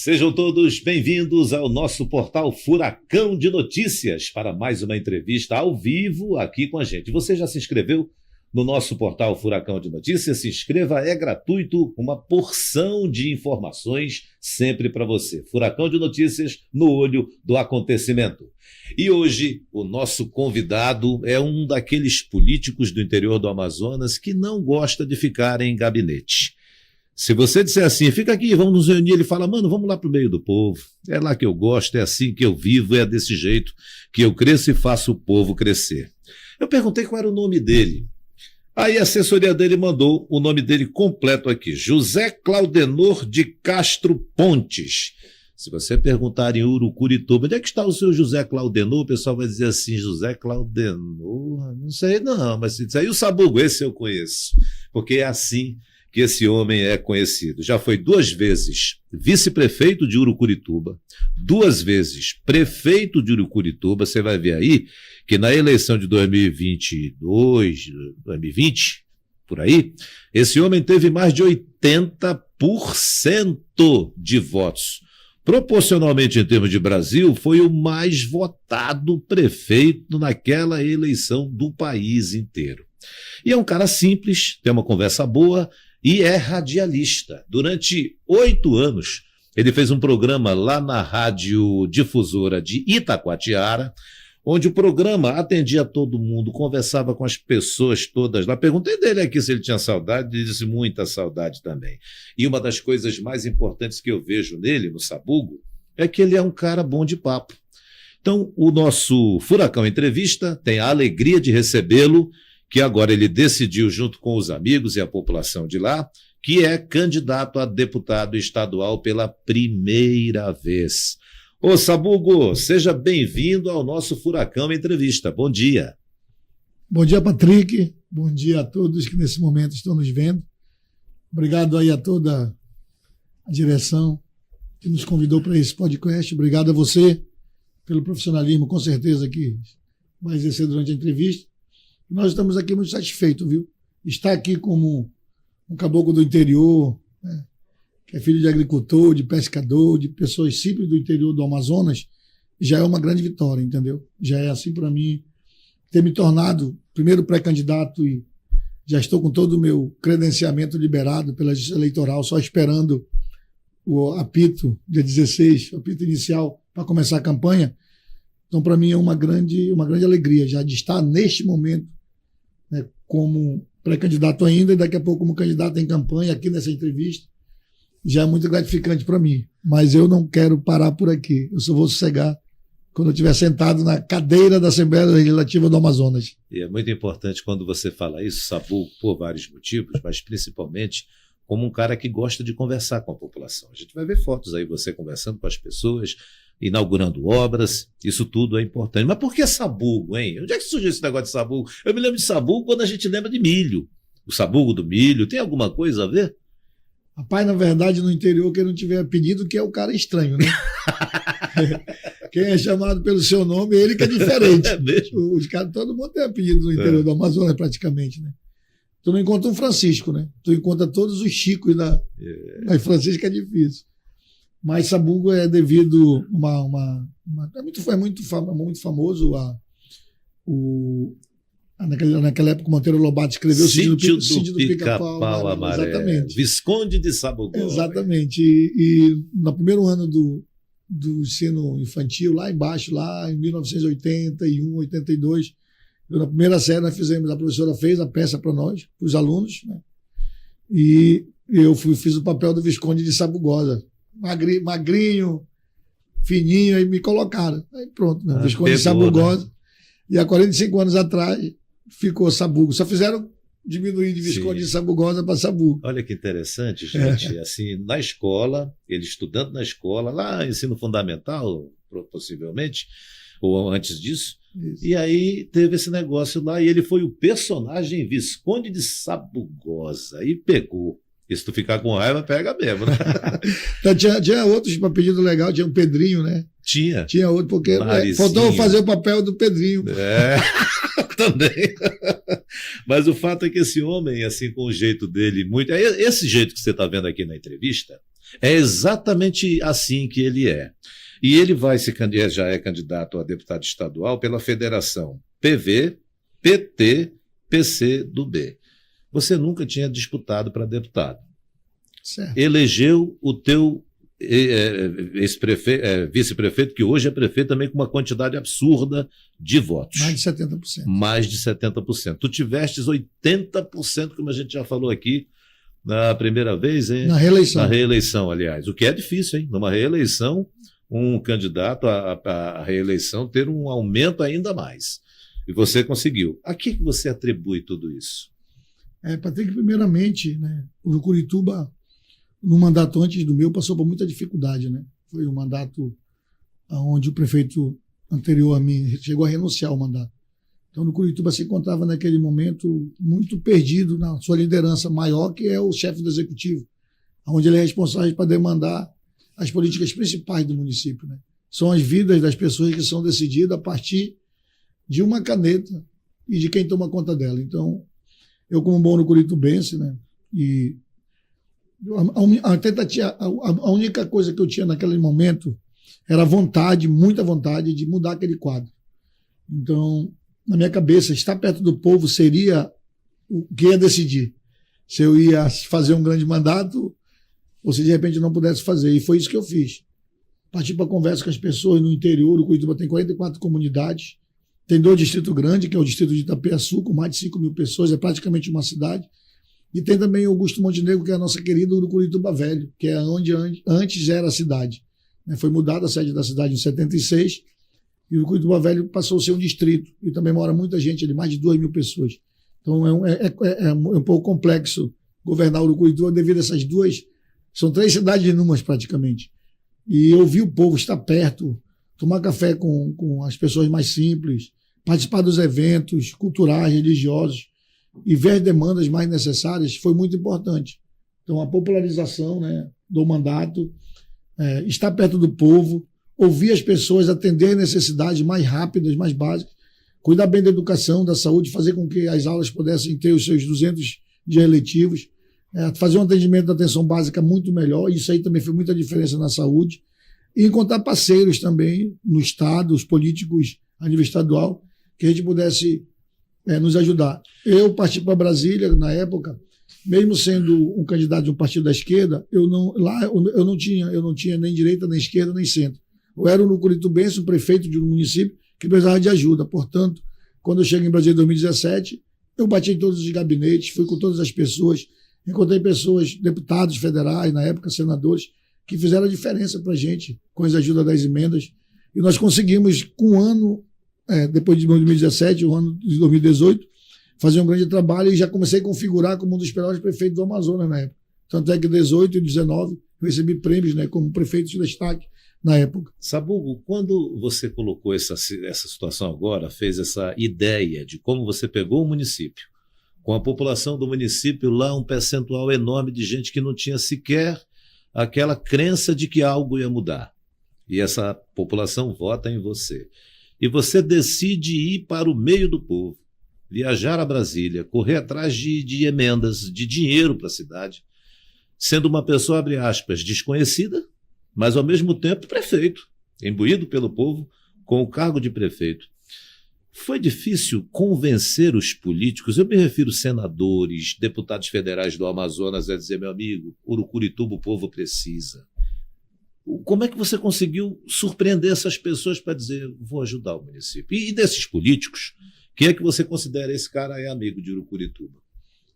Sejam todos bem-vindos ao nosso portal Furacão de Notícias para mais uma entrevista ao vivo aqui com a gente. Você já se inscreveu no nosso portal Furacão de Notícias? Se inscreva, é gratuito, uma porção de informações sempre para você. Furacão de Notícias no olho do acontecimento. E hoje o nosso convidado é um daqueles políticos do interior do Amazonas que não gosta de ficar em gabinete. Se você disser assim, fica aqui, vamos nos reunir, ele fala, mano, vamos lá pro meio do povo, é lá que eu gosto, é assim que eu vivo, é desse jeito que eu cresço e faço o povo crescer. Eu perguntei qual era o nome dele, aí a assessoria dele mandou o nome dele completo aqui, José Claudenor de Castro Pontes. Se você perguntar em Urucurituba, onde é que está o seu José Claudenor, o pessoal vai dizer assim, José Claudenor, não sei não, mas se disser, e o Sabugo, esse eu conheço, porque é assim que esse homem é conhecido. Já foi 2 vezes vice-prefeito de Urucurituba, 2 vezes prefeito de Urucurituba. Você vai ver aí que na eleição de 2022, 2020, por aí, esse homem teve mais de 80% de votos. Proporcionalmente, em termos de Brasil, foi o mais votado prefeito naquela eleição do país inteiro. E é um cara simples, tem uma conversa boa, e é radialista. Durante 8 anos, ele fez um programa lá na rádio difusora de Itacoatiara, onde o programa atendia todo mundo, conversava com as pessoas todas lá. Perguntei dele aqui se ele tinha saudade, ele disse muita saudade também. E uma das coisas mais importantes que eu vejo nele, no Sabugo, é que ele é um cara bom de papo. Então, o nosso Furacão Entrevista tem a alegria de recebê-lo, que agora ele decidiu, junto com os amigos e a população de lá, que é candidato a deputado estadual pela primeira vez. Ô Sabugo, seja bem-vindo ao nosso Furacão Entrevista. Bom dia. Bom dia, Patrick. Bom dia a todos que nesse momento estão nos vendo. Obrigado aí a toda a direção que nos convidou para esse podcast. Obrigado a você pelo profissionalismo, com certeza, que vai exercer durante a entrevista. Nós estamos aqui muito satisfeitos, viu? Estar aqui como um caboclo do interior, né, que é filho de agricultor, de pescador, de pessoas simples do interior do Amazonas, já é uma grande vitória, entendeu? Já é assim para mim, ter me tornado primeiro pré-candidato e já estou com todo o meu credenciamento liberado pela Justiça Eleitoral, só esperando o apito, dia 16, o apito inicial, para começar a campanha. Então, para mim, é uma grande alegria já de estar neste momento, né, como pré-candidato ainda e daqui a pouco como candidato em campanha aqui nessa entrevista. Já é muito gratificante para mim. Mas eu não quero parar por aqui. Eu só vou sossegar quando eu estiver sentado na cadeira da Assembleia Legislativa do Amazonas. E é muito importante quando você fala isso, Sabu, por vários motivos, mas principalmente como um cara que gosta de conversar com a população. A gente vai ver fotos aí, você conversando com as pessoas, inaugurando obras, isso tudo é importante. Mas por que Sabugo, hein? Onde é que surgiu esse negócio de Sabugo? Eu me lembro de Sabugo quando a gente lembra de milho. O Sabugo do milho, tem alguma coisa a ver? Rapaz, na verdade, no interior, quem não tiver apelido, que é o cara estranho, né? Quem é chamado pelo seu nome, ele que é diferente. É mesmo? Os caras, todo mundo tem apelido no interior do Amazonas, praticamente, né? Tu não encontra um Francisco, né? Tu encontra todos os Chicos da... Mas Francisco é difícil. Mas Sabugo é devido é muito famoso naquela época o Monteiro Lobato escreveu o Sítio do Pica-Pau Amarelo. Exatamente. Visconde de Sabugo. Exatamente. E no primeiro ano do ensino infantil, lá embaixo, lá em 1981, 82, na primeira série nós fizemos, a professora fez a peça para nós, para os alunos, né? E eu fiz o papel do Visconde de Sabugosa. Magrinho, fininho, aí me colocaram. Aí pronto, né? Visconde de Sabugosa. Né? E há 45 anos atrás ficou Sabugo. Só fizeram diminuir de Visconde de Sabugosa para Sabugo. Olha que interessante, gente. Assim, na escola, ele estudando na escola, lá ensino fundamental, possivelmente, ou antes disso. Isso. E aí teve esse negócio lá, e ele foi o personagem Visconde de Sabugosa. E pegou. E se tu ficar com raiva, pega mesmo, né? Então, tinha outros para pedido legal, tinha o Pedrinho, né? Tinha outro, porque faltou fazer o papel do Pedrinho. É, também. Mas o fato é que esse homem, assim, com o jeito dele, esse jeito que você está vendo aqui na entrevista, É exatamente assim que ele é. E ele já é candidato a deputado estadual pela federação PV, PT, PC do B. Você nunca tinha disputado para deputado. Certo. Elegeu o teu vice-prefeito, que hoje é prefeito também, com uma quantidade absurda de votos. Mais de 70%. Mais de 70%. Tu tivestes 80%, como a gente já falou aqui, na primeira vez, hein? Na reeleição. Na reeleição, aliás. O que é difícil, hein? Numa reeleição, um candidato à reeleição ter um aumento ainda mais. E você conseguiu. A que você atribui tudo isso? Patrick, primeiramente, né, o Urucurituba, no mandato antes do meu, passou por muita dificuldade, né? Foi um mandato onde o prefeito anterior a mim chegou a renunciar ao mandato. Então, o Urucurituba se encontrava naquele momento muito perdido na sua liderança maior, que é o chefe do executivo, onde ele é responsável para demandar as políticas principais do município, né? São as vidas das pessoas que são decididas a partir de uma caneta e de quem toma conta dela. Então, eu, como bom urucuritubense, né, e a única coisa que eu tinha naquele momento era vontade, muita vontade, de mudar aquele quadro. Então, na minha cabeça, estar perto do povo seria o que ia decidir. Se eu ia fazer um grande mandato ou se de repente não pudesse fazer. E foi isso que eu fiz. Parti para conversa com as pessoas no interior. O Curitiba tem 44 comunidades. Tem 2 distritos grandes, que é o distrito de Itapeaçu, com mais de 5 mil pessoas, é praticamente uma cidade. E tem também o Augusto Montenegro, que é a nossa querida Urucurituba Velho, que é onde antes era a cidade. Foi mudada a sede da cidade em 76, e o Urucurituba Velho passou a ser um distrito. E também mora muita gente ali, mais de 2 mil pessoas. Então é um pouco complexo governar o Urucurituba devido a essas duas. São 3 cidades inúmeras praticamente. E ouvir o povo, estar perto, tomar café com as pessoas mais simples, participar dos eventos culturais, religiosos e ver as demandas mais necessárias foi muito importante. Então, a popularização, né, do mandato, estar perto do povo, ouvir as pessoas, atender necessidades mais rápidas, mais básicas, cuidar bem da educação, da saúde, fazer com que as aulas pudessem ter os seus 200 dias letivos, fazer um atendimento da atenção básica muito melhor. Isso aí também fez muita diferença na saúde. E encontrar parceiros também no Estado, os políticos a nível estadual, que a gente pudesse nos ajudar. Eu parti para Brasília, na época, mesmo sendo um candidato de um partido da esquerda, eu não tinha nem direita, nem esquerda, nem centro. Eu era um urucuritubense, um prefeito de um município que precisava de ajuda. Portanto, quando eu cheguei em Brasília em 2017, eu bati em todos os gabinetes, fui com todas as pessoas, encontrei pessoas, deputados federais, na época senadores, que fizeram a diferença para a gente, com as ajudas das emendas. E nós conseguimos, com um ano, depois de 2017, o ano de 2018, fazer um grande trabalho e já comecei a configurar como um dos melhores prefeitos do Amazonas na época. Tanto é que em 2018 e 2019 eu recebi prêmios, né, como prefeito de destaque na época. Sabugo, quando você colocou essa situação agora, fez essa ideia de como você pegou o município, com a população do município lá, um percentual enorme de gente que não tinha sequer aquela crença de que algo ia mudar. E essa população vota em você. E você decide ir para o meio do povo, viajar a Brasília, correr atrás de emendas, de dinheiro para a cidade, sendo uma pessoa, abre aspas, desconhecida, mas ao mesmo tempo prefeito, imbuído pelo povo com o cargo de prefeito. Foi difícil convencer os políticos, eu me refiro senadores, deputados federais do Amazonas, a dizer, meu amigo, Urucurituba o povo precisa. Como é que você conseguiu surpreender essas pessoas para dizer, vou ajudar o município? E desses políticos, quem é que você considera esse cara é amigo de Urucurituba?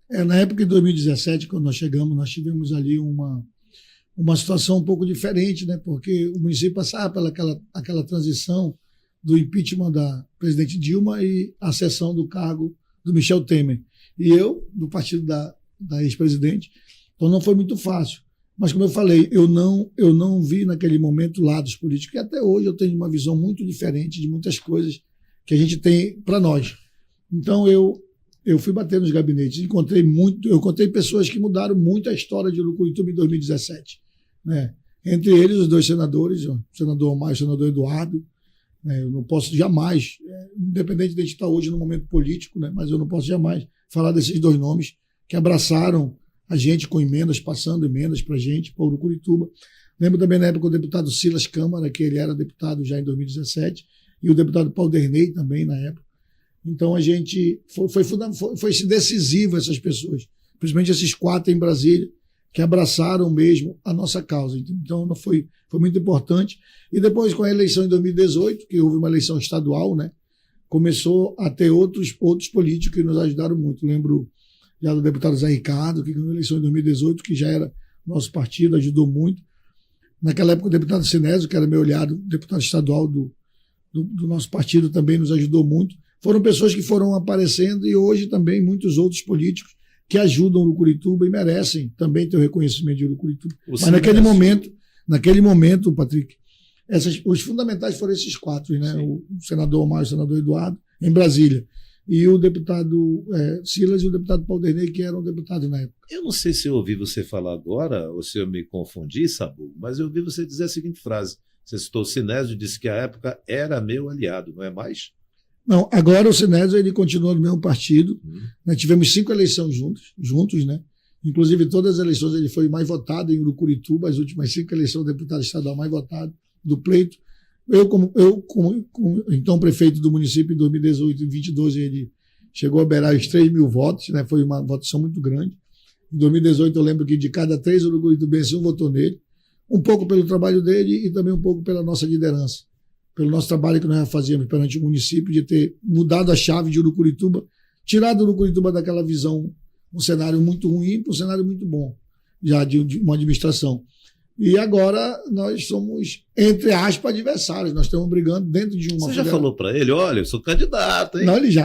Na época de 2017, quando nós chegamos, nós tivemos ali uma situação um pouco diferente, né? Porque o município passava pelaquela transição do impeachment da presidente Dilma e a cessão do cargo do Michel Temer. E eu, do partido da ex-presidente, então não foi muito fácil. Mas, como eu falei, eu não vi naquele momento lados políticos, e até hoje eu tenho uma visão muito diferente de muitas coisas que a gente tem para nós. Então, eu fui bater nos gabinetes, eu encontrei pessoas que mudaram muito a história de Urucurituba em 2017. Né? Entre eles, os 2 senadores, o senador Omar e o senador Eduardo. Eu não posso jamais, independente de a gente estar hoje no momento político, né, mas eu não posso jamais falar desses 2 nomes que abraçaram a gente com emendas, passando emendas para a gente, para Urucurituba. Lembro também na época o deputado Silas Câmara, que ele era deputado já em 2017, e o deputado Paulo Derney também na época. Então a gente foi decisivo essas pessoas, principalmente esses 4 em Brasília, que abraçaram mesmo a nossa causa. Então foi muito importante. E depois, com a eleição em 2018, que houve uma eleição estadual, né, começou a ter outros políticos que nos ajudaram muito. Lembro já do deputado Zé Ricardo, que ganhou a eleição em 2018, que já era nosso partido, ajudou muito. Naquela época, o deputado Sinésio, que era meu aliado, deputado estadual do nosso partido, também nos ajudou muito. Foram pessoas que foram aparecendo e hoje também muitos outros políticos que ajudam o Urucurituba e merecem também ter o reconhecimento de Urucurituba. Mas naquele momento, Patrick, os fundamentais foram esses 4, né? O senador Omar, o senador Eduardo, em Brasília, e o deputado Silas e o deputado Paulo Derney, que eram deputados na época. Eu não sei se eu ouvi você falar agora, ou se eu me confundi, Sabu, mas eu ouvi você dizer a seguinte frase. Você citou o Sinésio e disse que à época era meu aliado, não é mais? Não, agora o Sinésio ele continua no mesmo partido. Né? Tivemos 5 eleições juntos, né? Inclusive todas as eleições ele foi mais votado em Urucurituba, as últimas 5 eleições do deputado estadual mais votado do pleito. Eu como então prefeito do município em 2018 e 2022, ele chegou a beirar os 3 mil votos, né? Foi uma votação muito grande. Em 2018 eu lembro que de cada 3 urucuritubenses, 1 votou nele, um pouco pelo trabalho dele e também um pouco pela nossa liderança, pelo nosso trabalho que nós fazíamos perante o município, de ter mudado a chave de Urucurituba, tirado Urucurituba daquela visão, um cenário muito ruim para um cenário muito bom, já de uma administração. E agora nós somos, entre aspas, adversários. Nós estamos brigando dentro de uma... Você já falou para ele, olha, eu sou candidato, hein? Não, ele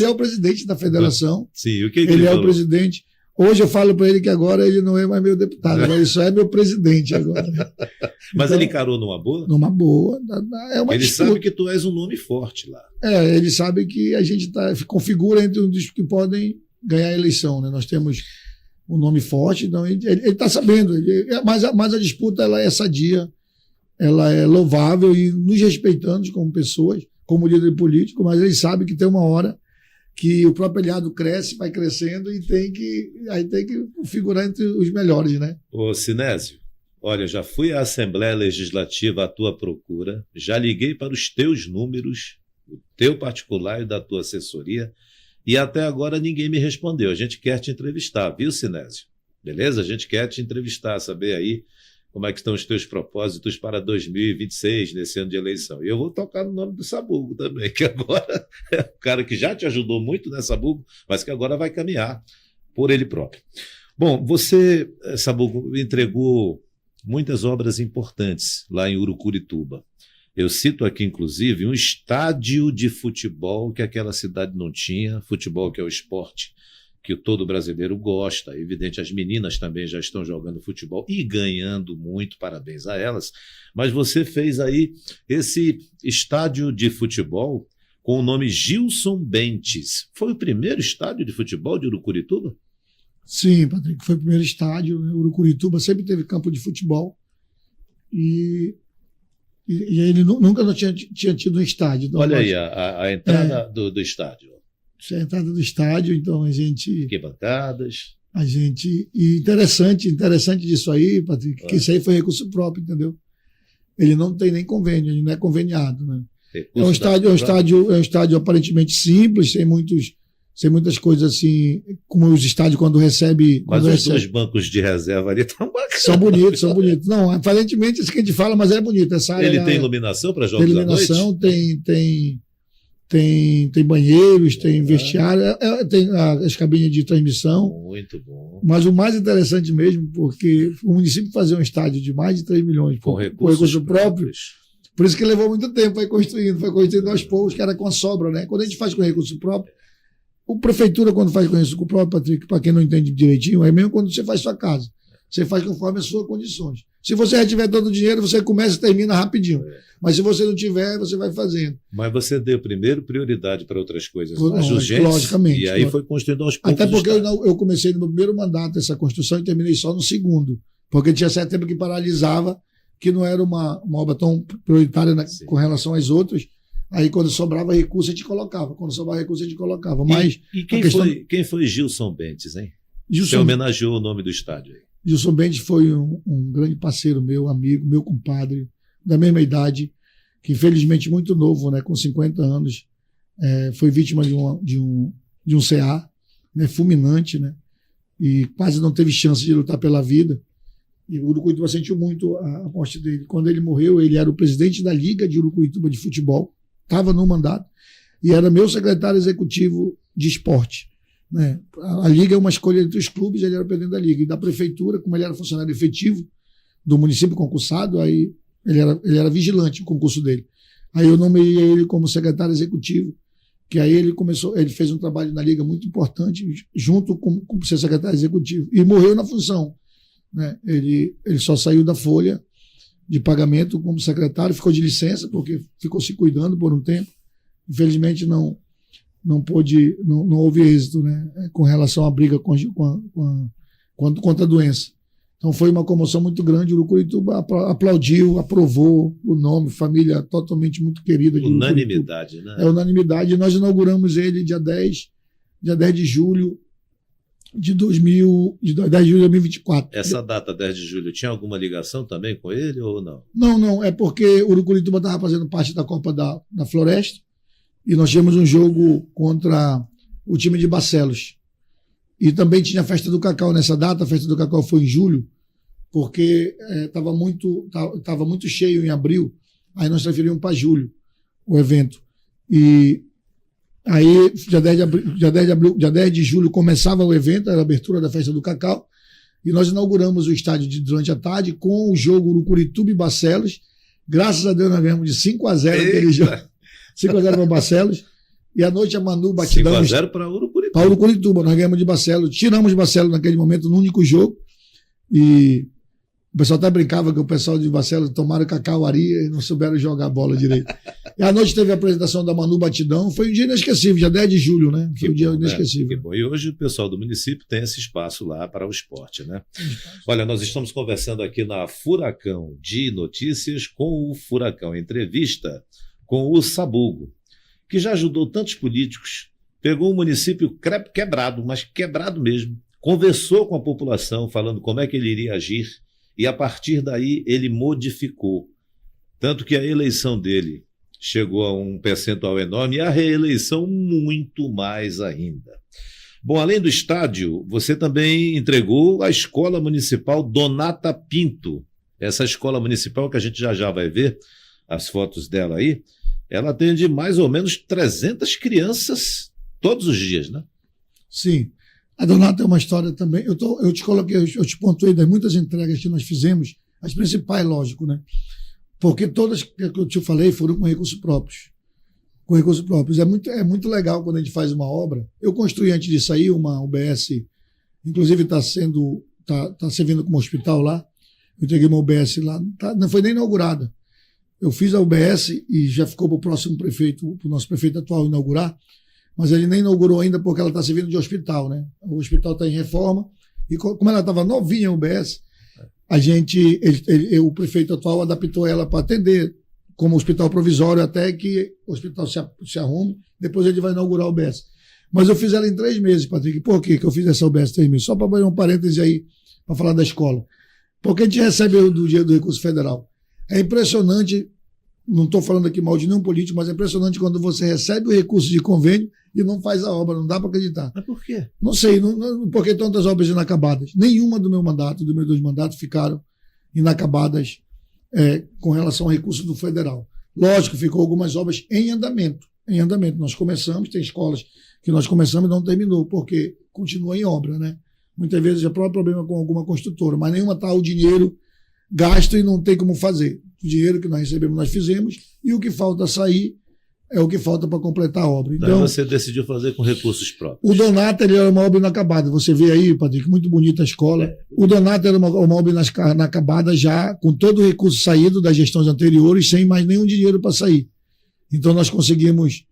é o presidente da federação. Sim, o que ele é o presidente. Hoje eu falo para ele que agora ele não é mais meu deputado, agora ele só é meu presidente agora. Mas então, ele encarou numa boa? Numa boa. Ele sabe que tu és um nome forte lá. Ele sabe que a gente configura entre um dos que podem ganhar a eleição, né? Nós temos um nome forte, então ele está sabendo. Mas a disputa ela é sadia, ela é louvável e nos respeitando como pessoas, como líder político, mas ele sabe que tem uma hora que o próprio aliado cresce, vai crescendo e tem que figurar entre os melhores, né? Ô, Sinésio, olha, já fui à Assembleia Legislativa à tua procura, já liguei para os teus números, o teu particular e da tua assessoria, e até agora ninguém me respondeu. A gente quer te entrevistar, viu, Sinésio? Beleza? A gente quer te entrevistar, saber aí como é que estão os teus propósitos para 2026, nesse ano de eleição. E eu vou tocar no nome do Sabugo também, que agora é o cara que já te ajudou muito, né, Sabugo, mas que agora vai caminhar por ele próprio. Bom, você, Sabugo, entregou muitas obras importantes lá em Urucurituba. Eu cito aqui, inclusive, um estádio de futebol que aquela cidade não tinha, futebol que é o esporte que todo brasileiro gosta. É evidente, as meninas também já estão jogando futebol e ganhando muito, parabéns a elas. Mas você fez aí esse estádio de futebol com o nome Gilson Bentes. Foi o primeiro estádio de futebol de Urucurituba? Sim, Patrick, foi o primeiro estádio. Urucurituba sempre teve campo de futebol e ele nunca não tinha tido um estádio. Então, olha aí a entrada do estádio. Essa é a entrada do estádio, então a gente... Que bancadas. E interessante disso aí, Patrick, que isso aí foi recurso próprio, entendeu? Ele não tem nem convênio, ele não é conveniado, né? É um estádio aparentemente simples, sem muitas coisas assim, como os estádios quando recebe... Mas os dois bancos de reserva ali estão bacanas. São bonitos. Não, aparentemente isso que a gente fala, mas é bonito. Essa área ele tem iluminação para jogos à noite? Tem banheiros, tem vestiário, tem as cabines de transmissão. Muito bom. Mas o mais interessante mesmo, porque o município fazer um estádio de mais de 3 milhões com recursos próprios, por isso que levou muito tempo, foi construindo aos poucos, que era com a sobra, né? Quando a gente faz com recurso próprio, a prefeitura, quando faz com recurso próprio, Patrick, para quem não entende direitinho, é mesmo quando você faz sua casa. Você faz conforme as suas condições. Se você já tiver todo o dinheiro, você começa e termina rapidinho. Mas se você não tiver, você vai fazendo. Mas você deu primeiro prioridade para outras coisas mais urgentes. Logicamente. E aí foi construindo aos poucos. Até porque eu comecei no meu primeiro mandato essa construção e terminei só no segundo. Porque tinha certo tempo que paralisava, que não era uma obra tão prioritária com relação às outras. Aí quando sobrava recurso, a gente colocava. Quando sobrava recurso, a gente colocava. Mas quem foi Gilson Bentes, hein? Você homenageou o nome do estádio aí. Gilson Mendes foi um grande parceiro meu, amigo, meu compadre, da mesma idade, que infelizmente muito novo, né, com 50 anos, foi vítima de um CA, né, fulminante, né, e quase não teve chance de lutar pela vida. E o Urucuituba sentiu muito a morte dele. Quando ele morreu, ele era o presidente da Liga de Urucuituba de Futebol, estava no mandato, e era meu secretário executivo de esporte. Né? A Liga é uma escolha entre os clubes, ele era o presidente da Liga. E da prefeitura, como ele era funcionário efetivo do município concursado, aí ele era vigilante no concurso dele. Aí eu nomeei ele como secretário executivo, que aí ele fez um trabalho na Liga muito importante, junto com ser secretário executivo, e morreu na função. Né? Ele só saiu da folha de pagamento como secretário, ficou de licença, porque ficou se cuidando por um tempo. Infelizmente não houve êxito, né, com relação à briga contra a doença. Então foi uma comoção muito grande. O Urucuituba aplaudiu, aprovou o nome, família totalmente muito querida. Unanimidade, né? É unanimidade. Nós inauguramos ele dia 10 de julho de 2024. Essa data, 10 de julho, tinha alguma ligação também com ele ou não? Não. É porque o Urucuituba estava fazendo parte da Copa da Floresta e nós tivemos um jogo contra o time de Barcelos. E também tinha a Festa do Cacau nessa data. A Festa do Cacau foi em julho, porque estava muito cheio em abril. Aí nós transferimos para julho o evento. E aí, dia 10 de julho, começava o evento, era a abertura da Festa do Cacau. E nós inauguramos o estádio durante a tarde com o jogo Urucurituba e Barcelos. Graças a Deus, nós ganhamos de 5-0 aquele jogo. 5-0 para o Barcelos. E à noite a Manu Batidão. 5-0 para Urucurituba. Para o Urucurituba, nós ganhamos de Barcelos, tiramos de Barcelos naquele momento, no único jogo, e o pessoal até brincava que o pessoal de Barcelos tomaram cacauaria e não souberam jogar a bola direito. E à noite teve a apresentação da Manu Batidão, foi um dia inesquecível, dia 10 de julho, né? Foi um dia inesquecível. Que bom. E hoje o pessoal do município tem esse espaço lá para o esporte, né? Olha, nós estamos conversando aqui na Furacão de Notícias com o Furacão Entrevista com o Sabugo, que já ajudou tantos políticos. Pegou um município quebrado, mas quebrado mesmo. Conversou com a população, falando como é que ele iria agir, e a partir daí ele modificou. Tanto que a eleição dele chegou a um percentual enorme e a reeleição muito mais ainda. Bom, além do estádio, você também entregou a Escola Municipal Donata Pinto. Essa escola municipal, que a gente já vai ver as fotos dela aí, ela atende mais ou menos 300 crianças todos os dias, né? Sim. A Donata é uma história também. Eu te coloquei, eu te pontuei das muitas entregas que nós fizemos, as principais, lógico, né? Porque todas que eu te falei foram com recursos próprios. Com recursos próprios. É muito legal quando a gente faz uma obra. Eu construí antes de sair uma UBS, inclusive está servindo como hospital lá. Eu entreguei uma UBS lá, não foi nem inaugurada. Eu fiz a UBS e já ficou para o próximo prefeito, para o nosso prefeito atual inaugurar. Mas ele nem inaugurou ainda porque ela está servindo de hospital, né? O hospital está em reforma e como ela estava novinha a UBS, o prefeito atual adaptou ela para atender como hospital provisório até que o hospital se arrume, depois ele vai inaugurar a UBS. Mas eu fiz ela em 3 meses, Patrick. Por que eu fiz essa UBS em 3 meses? Só para abrir um parêntese aí, para falar da escola. Porque a gente recebe do dinheiro do recurso federal. É impressionante, não estou falando aqui mal de nenhum político, mas é impressionante quando você recebe o recurso de convênio e não faz a obra, não dá para acreditar. Mas por quê? Não sei, por que tantas obras inacabadas? Nenhuma do meu mandato, dos meus 2 mandatos, ficaram inacabadas com relação ao recurso do federal. Lógico, ficou algumas obras em andamento. Nós começamos, tem escolas que nós começamos e não terminou, porque continua em obra, né? Muitas vezes já é próprio problema com alguma construtora, mas nenhuma está o dinheiro gasto e não tem como fazer. O dinheiro que nós recebemos, nós fizemos, e o que falta sair é o que falta para completar a obra. Então você decidiu fazer com recursos próprios. O Donata era uma obra inacabada. Você vê aí, Patrick, muito bonita a escola. O Donata era uma obra inacabada já, com todo o recurso saído das gestões anteriores, sem mais nenhum dinheiro para sair. Então nós conseguimos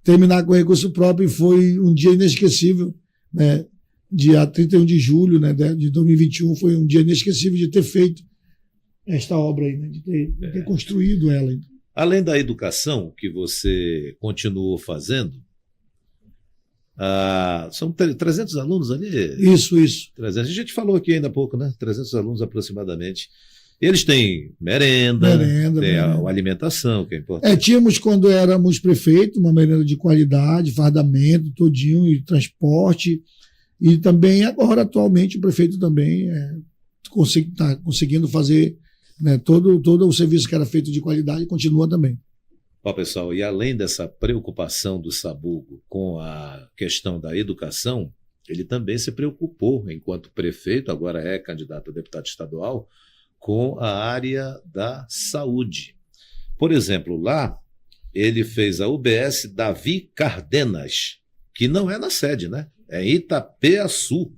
terminar com recurso próprio e foi um dia inesquecível, né? Dia 31 de julho, né, de 2021, foi um dia inesquecível de ter feito esta obra aí, né, de ter construído ela. Além da educação que você continuou fazendo, São 300 alunos ali? Isso. 300. A gente falou aqui ainda há pouco, né? 300 alunos aproximadamente. Eles têm merenda. Tem a alimentação, que é importante. Tínhamos, quando éramos prefeito, uma merenda de qualidade, fardamento, todinho, e transporte. E também, agora, atualmente, o prefeito também está conseguindo fazer, né, todo o serviço que era feito de qualidade, continua também. Pessoal, e além dessa preocupação do Sabugo com a questão da educação, ele também se preocupou, enquanto prefeito, agora é candidato a deputado estadual, com a área da saúde. Por exemplo, lá, ele fez a UBS Davi Cardenas, que não é na sede, né? É em Itapeaçu.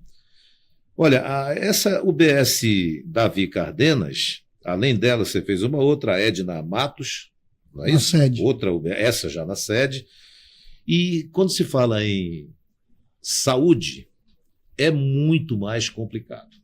Olha, essa UBS Davi Cardenas, além dela, você fez uma outra, a Edna Matos, não é isso? Na sede. Outra UBS, essa já na sede. E quando se fala em saúde, é muito mais complicado.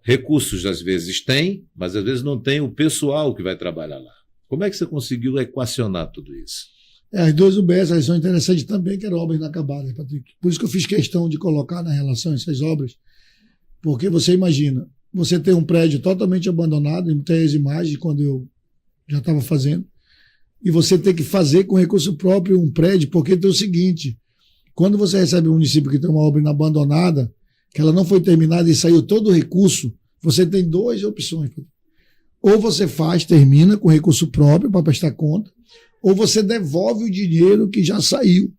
Recursos, às vezes, tem, mas às vezes não tem o pessoal que vai trabalhar lá. Como é que você conseguiu equacionar tudo isso? As duas UBS são interessantes também, que eram obras inacabadas, Patrick. Por isso que eu fiz questão de colocar na relação essas obras, porque você imagina, você tem um prédio totalmente abandonado, tem as imagens quando eu já estava fazendo, e você tem que fazer com recurso próprio um prédio, porque tem o seguinte, quando você recebe um município que tem uma obra abandonada, que ela não foi terminada e saiu todo o recurso, você tem duas opções. Ou você termina com recurso próprio para prestar conta, ou você devolve o dinheiro que já saiu.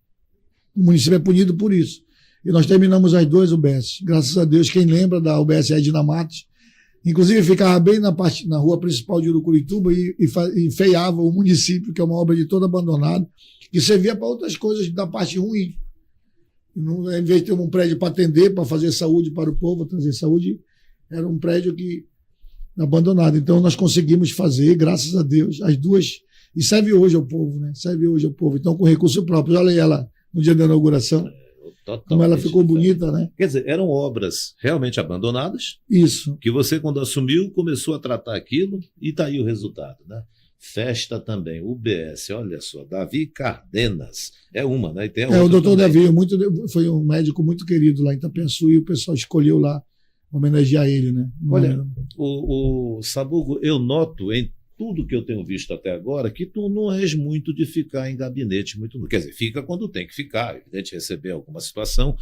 O município é punido por isso. E nós terminamos as duas UBS. Graças a Deus, quem lembra da UBS Edna Matos, inclusive ficava bem na rua principal de Urucurituba e enfeiava o município, que é uma obra de todo abandonado, que servia para outras coisas da parte ruim. Em vez de ter um prédio para atender, para fazer saúde para o povo, trazer saúde, era um prédio abandonado. Então, nós conseguimos fazer, graças a Deus, as duas, e serve hoje ao povo, né? Serve hoje ao povo. Então, com recurso próprio. Olha aí ela no dia da inauguração, como ela ficou bonita, né? Quer dizer, eram obras realmente abandonadas. Isso. Que você, quando assumiu, começou a tratar aquilo e está aí o resultado, né? Festa também, UBS, olha só, Davi Cardenas, é uma, né? E tem o doutor Davi, foi um médico muito querido lá em Itapeaçu e o pessoal escolheu lá homenagear ele, né? Olha, o Sabugo, eu noto em tudo que eu tenho visto até agora que tu não és muito de ficar em gabinete, quer dizer, fica quando tem que ficar, evidente, receber alguma situação,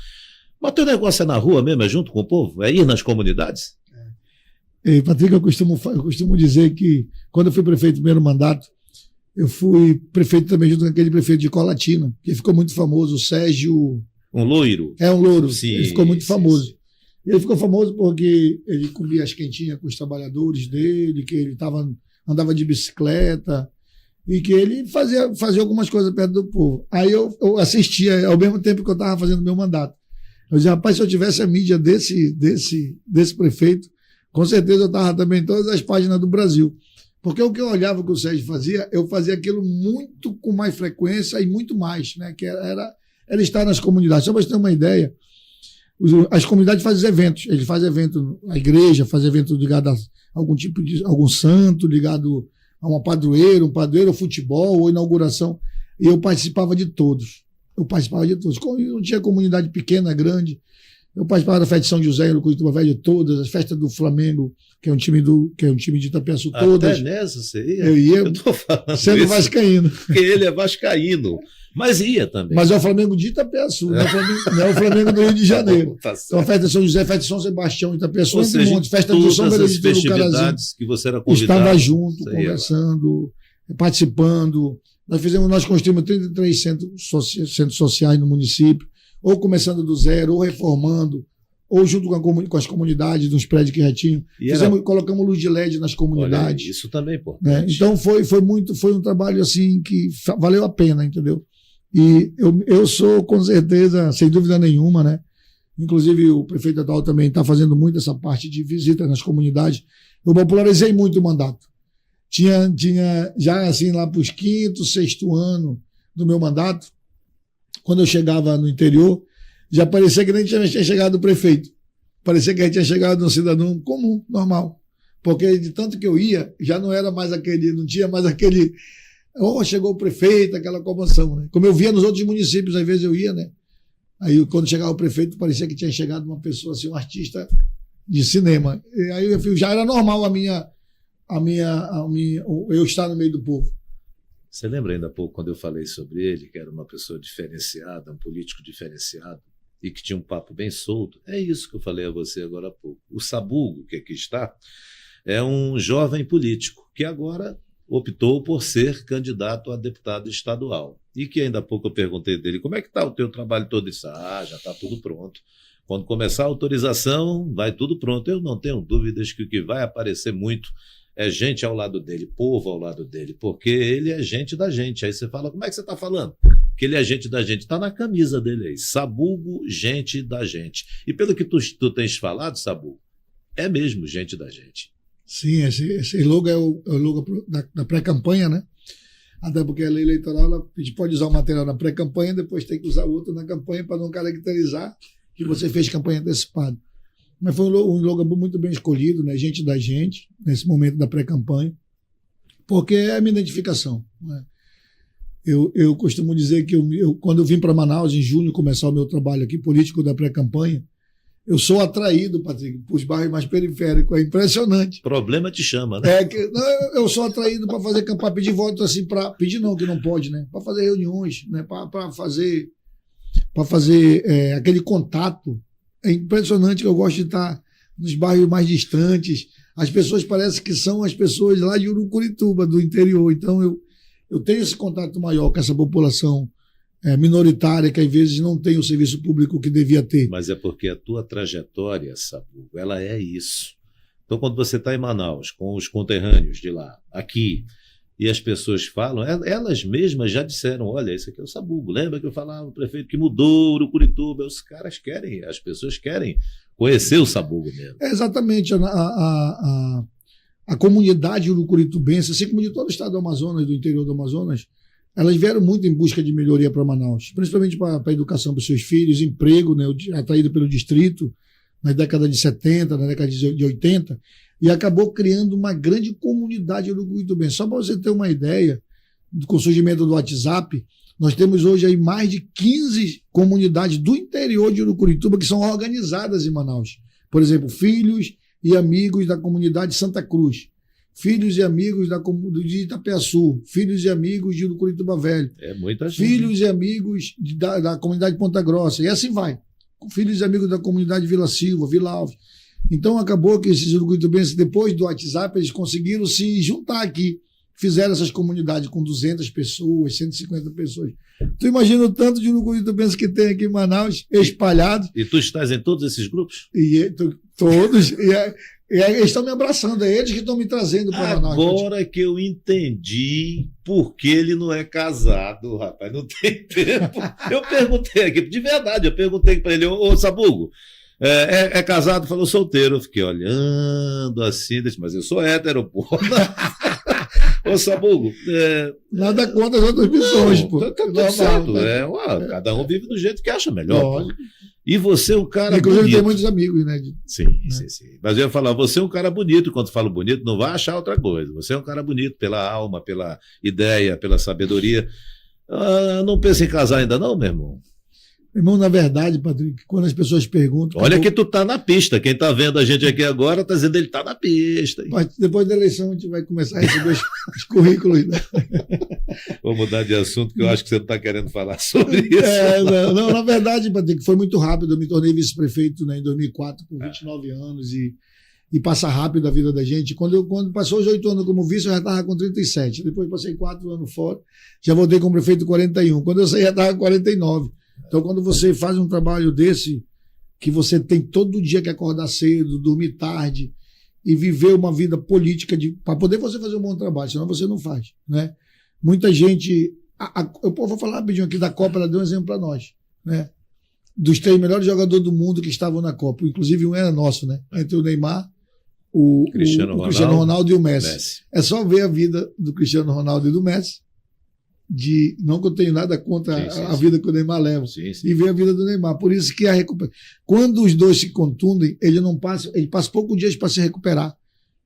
mas teu negócio é na rua mesmo, é junto com o povo, é ir nas comunidades? Patrick, eu costumo dizer que quando eu fui prefeito no primeiro mandato, eu fui prefeito também junto com aquele prefeito de Colatina, que ficou muito famoso, o Sérgio... Um loiro? É um loiro, sim, ele ficou muito famoso. Sim. Ele ficou famoso porque ele comia as quentinhas com os trabalhadores dele, que ele andava de bicicleta e que ele fazia algumas coisas perto do povo. Aí eu assistia ao mesmo tempo que eu estava fazendo meu mandato. Eu dizia, rapaz, se eu tivesse a mídia desse prefeito, com certeza eu estava também em todas as páginas do Brasil. Porque o que eu olhava que o Sérgio fazia, eu fazia aquilo muito com mais frequência e muito mais, né? Que era estar nas comunidades. Só para você ter uma ideia, as comunidades fazem eventos. Eles fazem evento, a igreja faz evento ligado a algum santo, ligado a um padroeiro, futebol ou inauguração. E eu participava de todos. Como não tinha comunidade pequena, grande, eu participava da festa de São José, no Curitiba Velho, todas, as festas do Flamengo, que é um time de Itapeaçu, todas. Até nessa você ia? Eu ia, tô falando sendo isso, vascaíno. Porque ele é vascaíno, mas ia também. Mas é o Flamengo de Itapeaçu, não é o Flamengo do Rio de Janeiro. Tá então, a festa de São José, festa de São Sebastião, Itapeaçu, festa de São Benedito do Carazinho, que você era convidado. Estava junto, conversando, participando. Nós construímos 33 centros sociais no município, ou começando do zero, ou reformando, ou junto com as comunidades, nos prédios que já tinham. Colocamos luz de LED nas comunidades. Olha, isso também é importante. Né? Então foi um trabalho assim que valeu a pena, entendeu? E eu sou, com certeza, sem dúvida nenhuma, né? Inclusive o prefeito atual também está fazendo muito essa parte de visita nas comunidades. Eu popularizei muito o mandato. Tinha já assim lá para os quinto, sexto ano do meu mandato, quando eu chegava no interior, já parecia que nem tinha chegado o prefeito. Parecia que a gente tinha chegado um cidadão comum, normal. Porque de tanto que eu ia, já não era mais não tinha mais aquele, chegou o prefeito, aquela comoção, né? Como eu via nos outros municípios, às vezes eu ia, né? Aí, quando chegava o prefeito, parecia que tinha chegado uma pessoa, assim, um artista de cinema. E aí já era normal eu estar no meio do povo. Você lembra ainda há pouco quando eu falei sobre ele, que era uma pessoa diferenciada, um político diferenciado e que tinha um papo bem solto? É isso que eu falei a você agora há pouco. O Sabugo, que aqui está, é um jovem político que agora optou por ser candidato a deputado estadual. E que ainda há pouco eu perguntei dele, como é que está o teu trabalho todo isso? Já está tudo pronto. Quando começar a autorização, vai tudo pronto. Eu não tenho dúvidas que o que vai aparecer muito é gente ao lado dele, povo ao lado dele, porque ele é gente da gente. Aí você fala, como é que você está falando? Que ele é gente da gente. Está na camisa dele aí. Sabugo, gente da gente. E pelo que tu tens falado, Sabugo, é mesmo gente da gente. Sim, esse logo é o logo da pré-campanha, né? Até porque a lei eleitoral, a gente pode usar o material na pré-campanha, depois tem que usar outro na campanha para não caracterizar que você fez campanha antecipada. Mas foi um logo muito bem escolhido, né? Gente da gente, nesse momento da pré-campanha, porque é a minha identificação. Né? Eu costumo dizer que quando eu vim para Manaus, em junho, começar o meu trabalho aqui, político da pré-campanha, eu sou atraído, Patrick, para os bairros mais periféricos. É impressionante. Problema te chama, né? Eu sou atraído para fazer campanha, pedir voto assim, para pedir não, que não pode, né? Para fazer reuniões, né? Para fazer aquele contato. É impressionante que eu gosto de estar nos bairros mais distantes. As pessoas parecem que são as pessoas lá de Urucurituba, do interior. Então, eu tenho esse contato maior com essa população minoritária, que às vezes não tem o serviço público que devia ter. Mas é porque a tua trajetória, Sabugo, ela é isso. Então, quando você está em Manaus, com os conterrâneos de lá, aqui, e as pessoas falam, elas mesmas já disseram, olha, esse aqui é o Sabugo. Lembra que eu falava, o prefeito que mudou Urucurituba? Os caras querem, as pessoas querem conhecer o Sabugo mesmo. Exatamente. A comunidade urucuritubense, assim como de todo o estado do Amazonas, do interior do Amazonas, elas vieram muito em busca de melhoria para Manaus, principalmente para a educação para os seus filhos, emprego, né, atraído pelo distrito, na década de 70, na década de 80, e acabou criando uma grande comunidade urucuritubense. Só para você ter uma ideia, com o surgimento do WhatsApp, nós temos hoje aí mais de 15 comunidades do interior de Urucurituba que são organizadas em Manaus. Por exemplo, filhos e amigos da comunidade Santa Cruz, filhos e amigos de Itapeaçu, filhos e amigos de Urucurituba Velho, muita gente. Filhos e amigos da comunidade Ponta Grossa, e assim vai. Filhos e amigos da comunidade Vila Silva, Vila Alves. Então acabou que esses urucuritubenses, depois do WhatsApp, eles conseguiram se juntar aqui, fizeram essas comunidades com 200 pessoas, 150 pessoas. Tu imagina o tanto de urucuritubenses que tem aqui em Manaus, espalhados. E tu estás em todos esses grupos? Todos. Eles estão me abraçando, é eles que estão me trazendo para Manaus. Agora que eu entendi por que ele não é casado, rapaz, não tem tempo. Eu perguntei aqui, de verdade, eu perguntei para ele, ô Sabugo, é casado? Falou solteiro. Eu fiquei olhando assim, mas eu sou hétero, pô. Ô Sabugo, nada contra as outras pessoas, pô. Tá tudo certo. Cada um vive do jeito que acha melhor. E você é um cara Inclusive, bonito. Tem muitos amigos, né? Sim. Mas eu ia falar, você é um cara bonito. Quando falo bonito, não vai achar outra coisa. Você é um cara bonito pela alma, pela ideia, pela sabedoria. Não pensa em casar ainda não, meu irmão? Irmão, na verdade, Patrick, quando as pessoas perguntam... Olha que tu tá na pista. Quem tá vendo a gente aqui agora tá dizendo que ele tá na pista. Mas depois da eleição a gente vai começar a receber os currículos. Né? Vou mudar de assunto, que eu acho que você não tá querendo falar sobre isso. Não, na verdade, Patrick, foi muito rápido. Eu me tornei vice-prefeito, né, em 2004, com 29 anos, e passa rápido a vida da gente. Quando passou os 8 anos como vice, eu já estava com 37. Depois passei 4 anos fora, já voltei como prefeito 41. Quando eu saí, já estava com 49. Então, quando você faz um trabalho desse, que você tem todo dia que acordar cedo, dormir tarde e viver uma vida política para poder você fazer um bom trabalho, senão você não faz, né? Muita gente... eu vou falar rapidinho aqui da Copa, ela deu um exemplo para nós, né? Dos 3 melhores jogadores do mundo que estavam na Copa, inclusive um era nosso, né? Entre o Neymar, o Cristiano Ronaldo e o Messi. É só ver a vida do Cristiano Ronaldo e do Messi, não que eu tenho nada contra a vida que o Neymar leva, e ver a vida do Neymar. Por isso que quando os dois se contundem, ele passa poucos dias para se recuperar,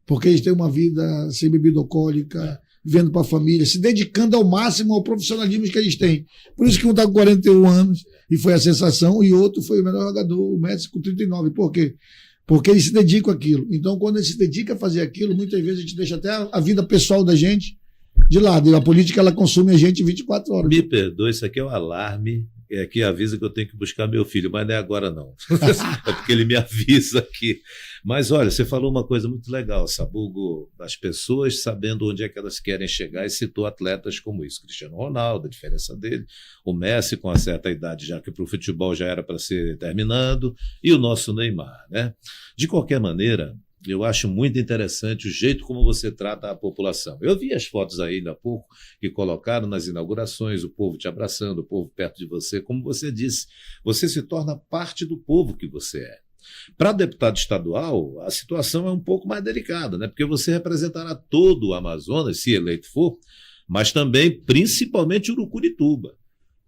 porque eles têm uma vida sem bebida alcoólica, vivendo para a família, se dedicando ao máximo ao profissionalismo que eles têm. Por isso que um está com 41 anos e foi a sensação, e outro foi o melhor jogador, o Messi, com 39. Por quê? Porque eles se dedicam àquilo. Então, quando ele se dedica a fazer aquilo, muitas vezes a gente deixa até a vida pessoal da gente de lado. E a política, ela consome a gente 24 horas. Me perdoe, isso aqui é um alarme que avisa que eu tenho que buscar meu filho, mas não é agora não. É porque ele me avisa aqui. Mas olha, você falou uma coisa muito legal, Sabugo, as pessoas sabendo onde é que elas querem chegar, e citou atletas como isso, Cristiano Ronaldo, a diferença dele, o Messi com uma certa idade, já que para o futebol já era para ser terminando, e o nosso Neymar, né? De qualquer maneira, eu acho muito interessante o jeito como você trata a população. Eu vi as fotos aí ainda há pouco que colocaram nas inaugurações, o povo te abraçando, o povo perto de você. Como você disse, você se torna parte do povo que você é. Para deputado estadual, a situação é um pouco mais delicada, né? Porque você representará todo o Amazonas, se eleito for, mas também, principalmente, Urucurituba.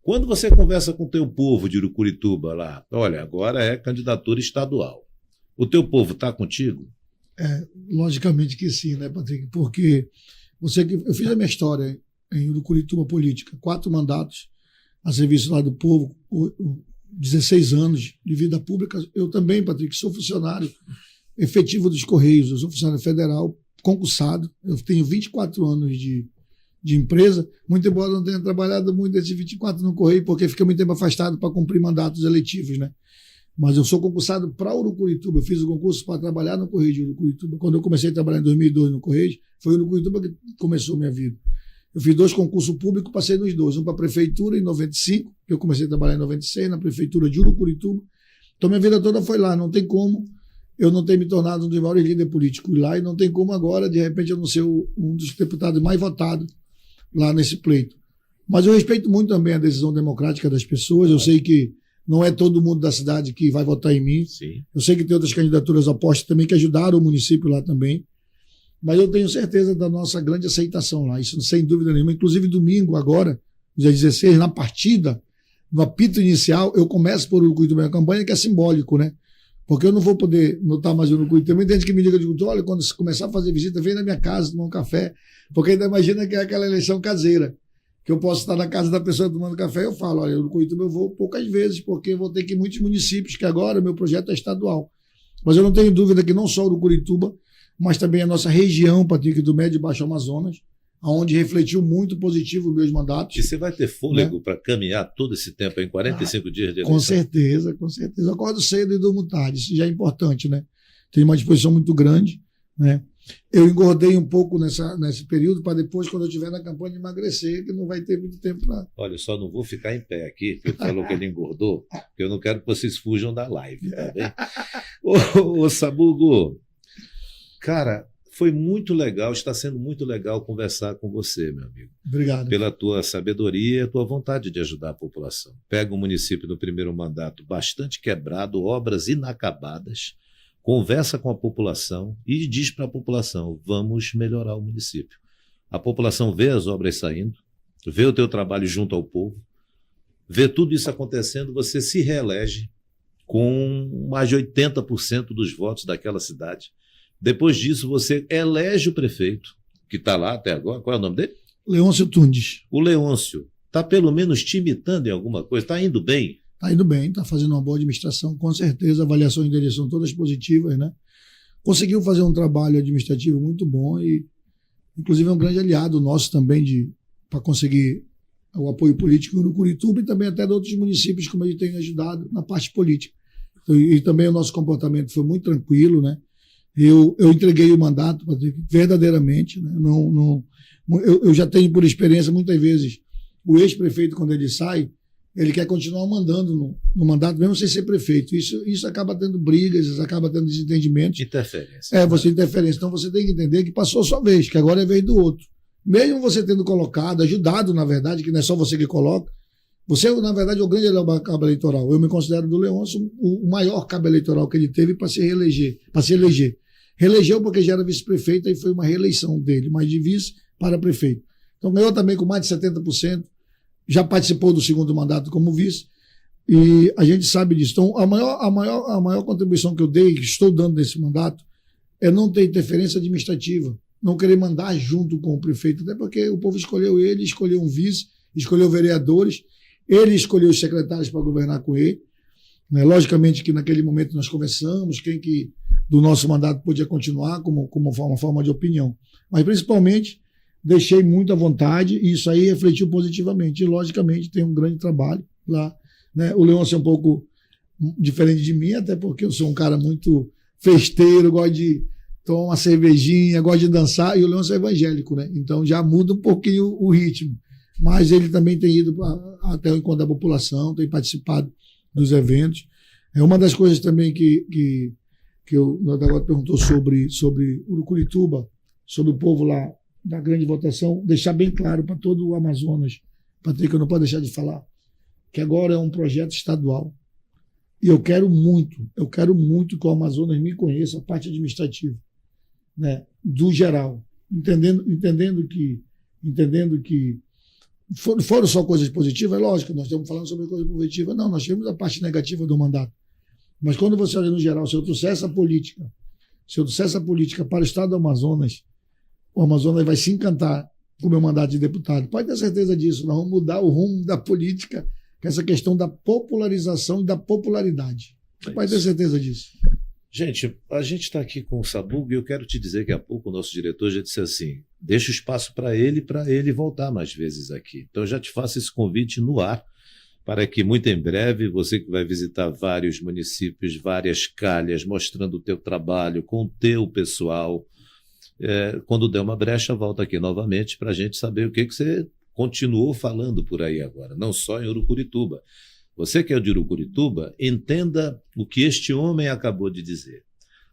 Quando você conversa com o teu povo de Urucurituba lá, olha, agora é candidatura estadual. O teu povo está contigo? Logicamente que sim, né, Patrick? Porque eu fiz a minha história em Urucurituba política, 4 mandatos a serviço lá do povo, 16 anos de vida pública. Eu também, Patrick, sou funcionário efetivo dos Correios, eu sou funcionário federal, concursado, eu tenho 24 anos de empresa, muito embora não tenha trabalhado muito desses 24 no Correio, porque fica muito tempo afastado para cumprir mandatos eletivos, né? Mas eu sou concursado para Urucurituba. Eu fiz o concurso para trabalhar no Correio de Urucurituba. Quando eu comecei a trabalhar em 2002 no Correio, foi Urucurituba que começou a minha vida. Eu fiz 2 concursos públicos, passei nos 2. Um para a prefeitura em 95, que eu comecei a trabalhar em 96, na prefeitura de Urucurituba. Então minha vida toda foi lá. Não tem como eu não ter me tornado um dos maiores líderes políticos lá, e não tem como agora, de repente, eu não ser um dos deputados mais votados lá nesse pleito. Mas eu respeito muito também a decisão democrática das pessoas. Eu sei que não é todo mundo da cidade que vai votar em mim. Sim. Eu sei que tem outras candidaturas opostas também que ajudaram o município lá também. Mas eu tenho certeza da nossa grande aceitação lá, isso sem dúvida nenhuma. Inclusive, domingo agora, dia 16, na partida, no apito inicial, eu começo por Urucurituba, minha campanha, que é simbólico, né? Porque eu não vou poder notar mais o Urucurituba. Muita gente que me liga, eu digo, olha, quando você começar a fazer visita, vem na minha casa tomar um café, porque ainda imagina que é aquela eleição caseira, que eu posso estar na casa da pessoa tomando café, eu falo, olha, Urucurituba eu vou poucas vezes, porque eu vou ter que ir em muitos municípios, que agora meu projeto é estadual. Mas eu não tenho dúvida que não só Urucurituba, mas também a nossa região, Patrick, do Médio e Baixo Amazonas, onde refletiu muito positivo os meus mandatos. E você vai ter fôlego, né, para caminhar todo esse tempo, em 45 dias de eleição? Com certeza, com certeza. Eu acordo cedo e durmo tarde, isso já é importante, né? Tenho uma disposição muito grande, né? Eu engordei um pouco nesse período para depois, quando eu estiver na campanha, emagrecer, que não vai ter muito tempo para... Olha, eu só não vou ficar em pé aqui, porque ele falou que ele engordou, porque eu não quero que vocês fujam da live, tá bem? Ô, Sabugo, cara, foi muito legal, está sendo muito legal conversar com você, meu amigo. Obrigado. Pela tua sabedoria e a tua vontade de ajudar a população. Pega um município no primeiro mandato bastante quebrado, obras inacabadas, conversa com a população e diz para a população, vamos melhorar o município. A população vê as obras saindo, vê o teu trabalho junto ao povo, vê tudo isso acontecendo, você se reelege com mais de 80% dos votos daquela cidade. Depois disso, você elege o prefeito, que está lá até agora. Qual é o nome dele? Leôncio Tundes. O Leôncio. Está pelo menos te imitando em alguma coisa? Está indo bem? Está indo bem, está fazendo uma boa administração, com certeza. Avaliações dele são todas positivas, né? Conseguiu fazer um trabalho administrativo muito bom e, inclusive, é um grande aliado nosso também para conseguir o apoio político no Urucurituba e também até de outros municípios, como ele tem ajudado na parte política. E também o nosso comportamento foi muito tranquilo, né? Eu entreguei o mandato, verdadeiramente, né? Eu já tenho por experiência, muitas vezes, o ex-prefeito, quando ele sai, ele quer continuar mandando no mandato, mesmo sem ser prefeito. Isso acaba tendo brigas, acaba tendo desentendimentos. Interferência. Você interferência. Então você tem que entender que passou a sua vez, que agora é a vez do outro. Mesmo você tendo colocado, ajudado, na verdade, que não é só você que coloca, você, na verdade, é o grande cabo eleitoral. Eu me considero do Leôncio o maior cabo eleitoral que ele teve para se eleger. Reelegeu porque já era vice-prefeito e foi uma reeleição dele, mas de vice para prefeito. Então ganhou também com mais de 70%, já participou do segundo mandato como vice, e a gente sabe disso. Então a maior contribuição que eu dei, que estou dando nesse mandato, é não ter interferência administrativa. não querer mandar junto com o prefeito, até porque o povo escolheu ele, escolheu um vice, escolheu vereadores, ele escolheu os secretários para governar com ele. Né? Logicamente que naquele momento nós conversamos, quem que do nosso mandato podia continuar como uma forma de opinião. Mas, principalmente, deixei muito à vontade e isso aí refletiu positivamente. E, logicamente, tem um grande trabalho lá. Né? O Leôncio é um pouco diferente de mim, até porque eu sou um cara muito festeiro, gosto de tomar uma cervejinha, gosto de dançar, e o Leôncio é evangélico, né? Então já muda um pouquinho o ritmo. Mas ele também tem ido até o encontro da população, tem participado dos eventos. É uma das coisas também que o Adalberto perguntou sobre Urucurituba, sobre o povo lá da grande votação, deixar bem claro para todo o Amazonas, Patrick, eu não posso deixar de falar, que agora é um projeto estadual. E eu quero muito que o Amazonas me conheça, a parte administrativa, né, do geral, entendendo que foram só coisas positivas. É lógico, nós estamos falando sobre coisas positivas. Não, nós tivemos a parte negativa do mandato. Mas quando você olha no geral, se eu trouxer essa política para o estado do Amazonas, o Amazonas vai se encantar com o meu mandato de deputado. Pode ter certeza disso. Nós vamos mudar o rumo da política, que é essa questão da popularização e da popularidade. Pode ter certeza disso. Gente, a gente está aqui com o Sabugo e eu quero te dizer que há pouco o nosso diretor já disse assim, deixa o espaço para ele voltar mais vezes aqui. Então eu já te faço esse convite no ar, para que muito em breve, você que vai visitar vários municípios, várias calhas, mostrando o teu trabalho com o teu pessoal, quando der uma brecha, volta aqui novamente para a gente saber o que você continuou falando por aí agora, não só em Urucurituba. Você que é de Urucurituba, entenda o que este homem acabou de dizer.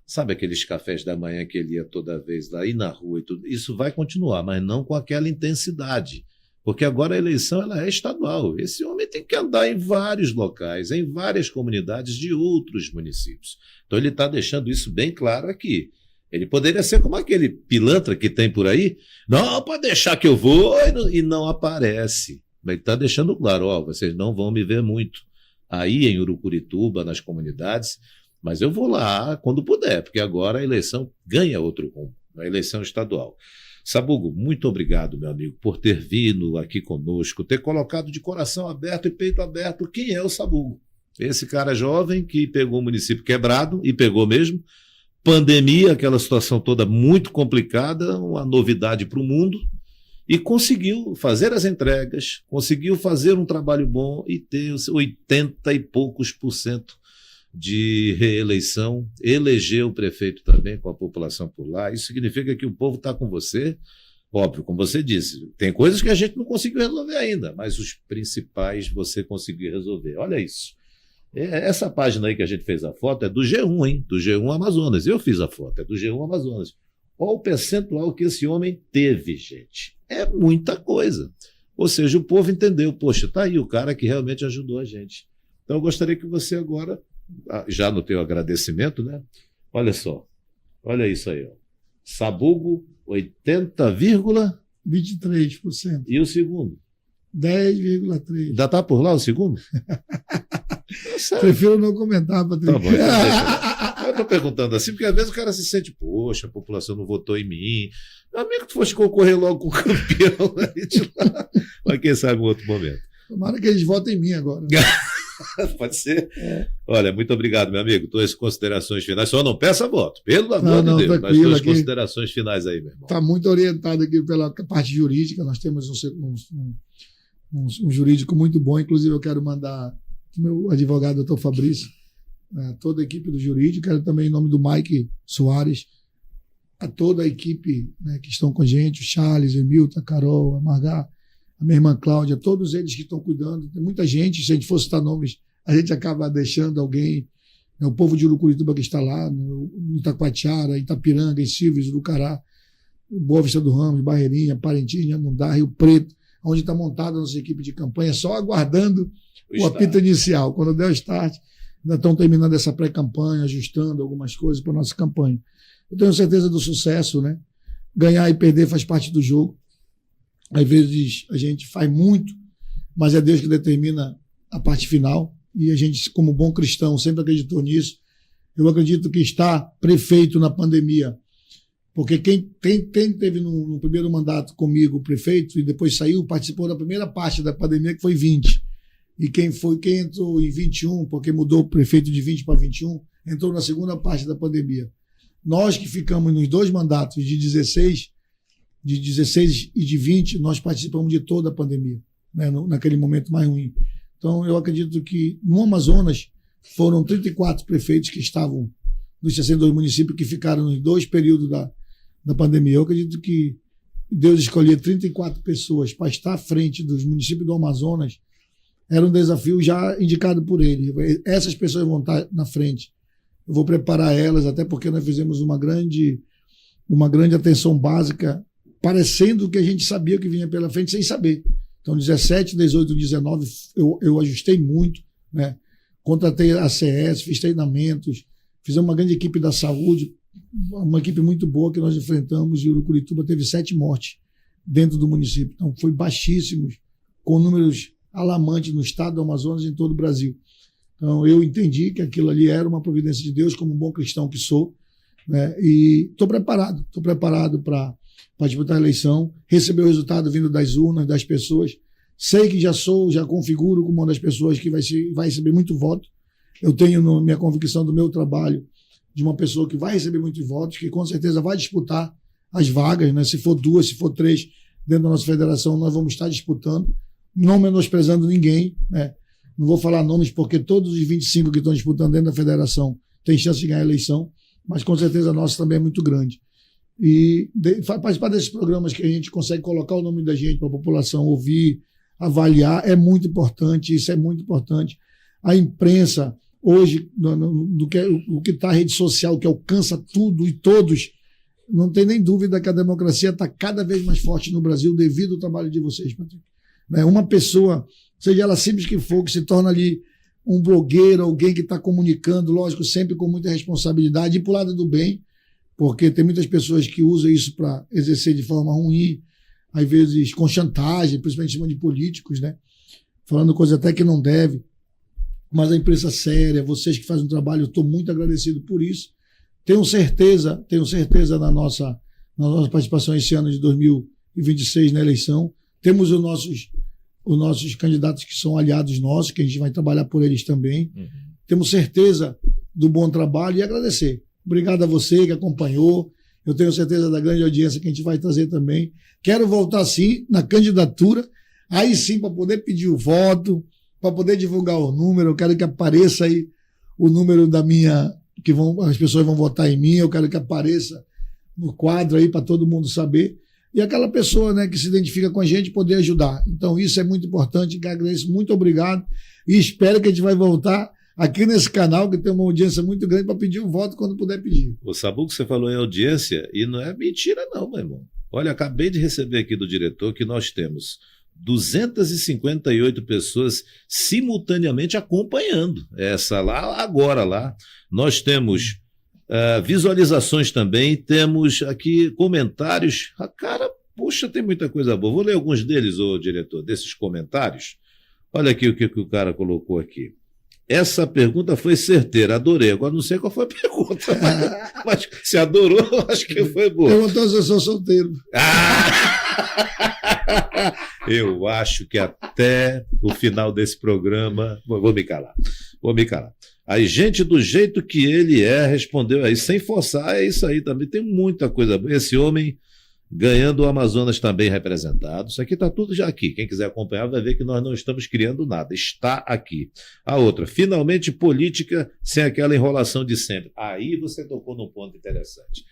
Sabe aqueles cafés da manhã que ele ia toda vez lá, ir na rua e tudo? Isso vai continuar, mas não com aquela intensidade. Porque agora a eleição ela é estadual. Esse homem tem que andar em vários locais, em várias comunidades de outros municípios. Então ele está deixando isso bem claro aqui. Ele poderia ser como aquele pilantra que tem por aí. Não, pode deixar que eu vou, e não aparece. Mas ele está deixando claro, vocês não vão me ver muito aí em Urucurituba, nas comunidades, mas eu vou lá quando puder, porque agora a eleição ganha outro rumo, a eleição estadual. Sabugo, muito obrigado, meu amigo, por ter vindo aqui conosco, ter colocado de coração aberto e peito aberto quem é o Sabugo. Esse cara jovem que pegou o município quebrado, e pegou mesmo, pandemia, aquela situação toda muito complicada, uma novidade para o mundo, e conseguiu fazer as entregas, conseguiu fazer um trabalho bom e ter 80 e poucos % de reeleição, elegeu o prefeito também com a população por lá. Isso significa que o povo está com você, óbvio, como você disse, tem coisas que a gente não conseguiu resolver ainda, mas os principais você conseguiu resolver. Olha isso. Essa página aí que a gente fez a foto é do G1, hein? Do G1 Amazonas. Eu fiz a foto, é do G1 Amazonas. Olha o percentual que esse homem teve, gente. É muita coisa. Ou seja, o povo entendeu, poxa, tá aí o cara que realmente ajudou a gente. Então eu gostaria que você agora, já no teu agradecimento, né? Olha só, olha isso aí, ó. Sabugo, 80,23%. E o segundo? 10,3%. Ainda tá por lá o segundo? Prefiro não comentar, Patrick. Tá bom, então deixa. Eu estou perguntando assim, porque às vezes o cara se sente, poxa, a população não votou em mim. Meu amigo, tu fosse concorrer logo com o campeão aí de lá. Mas quem sabe em outro momento. Tomara que eles votem em mim agora. Pode ser? Olha, muito obrigado, meu amigo. Tuas considerações finais. Só não peça voto, pelo amor de Deus. Mas tuas considerações finais aí, meu irmão. Está muito orientado aqui pela parte jurídica. Nós temos um jurídico muito bom. Inclusive, eu quero mandar meu advogado, doutor Fabrício, toda a equipe do jurídico, quero também em nome do Mike Soares, a toda a equipe, né, que estão com a gente, o Charles, o Emilton, a Carol, a Margar, a minha irmã Cláudia, todos eles que estão cuidando. Tem muita gente, se a gente for citar nomes, a gente acaba deixando alguém, né, o povo de Urucurituba que está lá, no Itacoatiara, Itapiranga, em Silves, Urucará, Boa Vista do Ramos, Barreirinha, Parintins, Amundá, Rio Preto, onde está montada a nossa equipe de campanha, só aguardando o apito inicial. Quando der o start, ainda estão terminando essa pré-campanha, ajustando algumas coisas para a nossa campanha. Eu tenho certeza do sucesso, né? Ganhar e perder faz parte do jogo. Às vezes a gente faz muito, mas é Deus que determina a parte final. E a gente, como bom cristão, sempre acreditou nisso. Eu acredito que estar prefeito na pandemia Porque quem teve no primeiro mandato comigo, o prefeito, e depois saiu, participou da primeira parte da pandemia, que foi 20. E quem entrou em 21, porque mudou o prefeito de 20 para 21, entrou na segunda parte da pandemia. Nós que ficamos nos 2 mandatos de 16 e de 20, nós participamos de toda a pandemia, né, naquele momento mais ruim. Então, eu acredito que no Amazonas foram 34 prefeitos que estavam nos 62 municípios que ficaram nos 2 períodos da pandemia. Eu acredito que Deus escolher 34 pessoas para estar à frente dos municípios do Amazonas era um desafio já indicado por ele. Essas pessoas vão estar na frente. Eu vou preparar elas, até porque nós fizemos uma grande atenção básica, parecendo que a gente sabia o que vinha pela frente, sem saber. Então, 17, 18, 19, eu ajustei muito, né? Contratei a ACS, fiz treinamentos, fizemos uma grande equipe da saúde, uma equipe muito boa que nós enfrentamos, e o Urucurituba teve 7 mortes dentro do município. Então, foi baixíssimos, com números alarmantes no estado do Amazonas e em todo o Brasil. Então, eu entendi que aquilo ali era uma providência de Deus, como um bom cristão que sou, né? E estou preparado para disputar a eleição, receber o resultado vindo das urnas, das pessoas. Sei que já configuro como uma das pessoas que vai receber muito voto. Eu tenho minha convicção do meu trabalho de uma pessoa que vai receber muitos votos, que com certeza vai disputar as vagas, né? Se for 2, se for 3, dentro da nossa federação, nós vamos estar disputando, não menosprezando ninguém, né? Não vou falar nomes porque todos os 25 que estão disputando dentro da federação têm chance de ganhar a eleição, mas com certeza a nossa também é muito grande. E participar desses programas que a gente consegue colocar o nome da gente para a população ouvir, avaliar, é muito importante, isso é muito importante. A imprensa, hoje, o que está a rede social, que alcança tudo e todos, não tem nem dúvida que a democracia está cada vez mais forte no Brasil devido ao trabalho de vocês, Patrick. Uma pessoa, seja ela simples que for, que se torna ali um blogueiro, alguém que está comunicando, lógico, sempre com muita responsabilidade e para o lado do bem, porque tem muitas pessoas que usam isso para exercer de forma ruim, às vezes com chantagem, principalmente em cima de políticos, né? Falando coisa até que não deve. Mas a imprensa séria, vocês que fazem um trabalho, eu estou muito agradecido por isso. Tenho certeza na nossa participação esse ano de 2026 na eleição. Temos os nossos candidatos que são aliados nossos, que a gente vai trabalhar por eles também. Uhum. Temos certeza do bom trabalho e agradecer. Obrigado a você que acompanhou. Eu tenho certeza da grande audiência que a gente vai trazer também. Quero voltar, sim, na candidatura, aí sim, para poder pedir o voto, para poder divulgar o número. Eu quero que apareça aí o número da minha, as pessoas vão votar em mim. Eu quero que apareça no quadro aí para todo mundo saber. E aquela pessoa, né, que se identifica com a gente poder ajudar. Então, isso é muito importante. Agradeço, muito obrigado. E espero que a gente vai voltar aqui nesse canal, que tem uma audiência muito grande, para pedir o voto quando puder pedir. O Sabugo, você falou em audiência, e não é mentira não, meu irmão. Olha, acabei de receber aqui do diretor que nós temos 258 pessoas simultaneamente acompanhando essa lá, agora lá. Nós temos visualizações também, temos aqui comentários. Cara, poxa, tem muita coisa boa. Vou ler alguns deles, ô diretor, desses comentários. Olha aqui o que o cara colocou aqui. Essa pergunta foi certeira, adorei. Agora não sei qual foi a pergunta, mas se adorou, acho que foi boa. Perguntou se eu sou solteiro. Eu acho que até o final desse programa... Vou me calar. A gente, do jeito que ele respondeu aí, sem forçar, é isso aí também. Tem muita coisa boa. Esse homem ganhando o Amazonas também representado. Isso aqui está tudo já aqui. Quem quiser acompanhar vai ver que nós não estamos criando nada. Está aqui. A outra, finalmente política sem aquela enrolação de sempre. Aí você tocou num ponto interessante.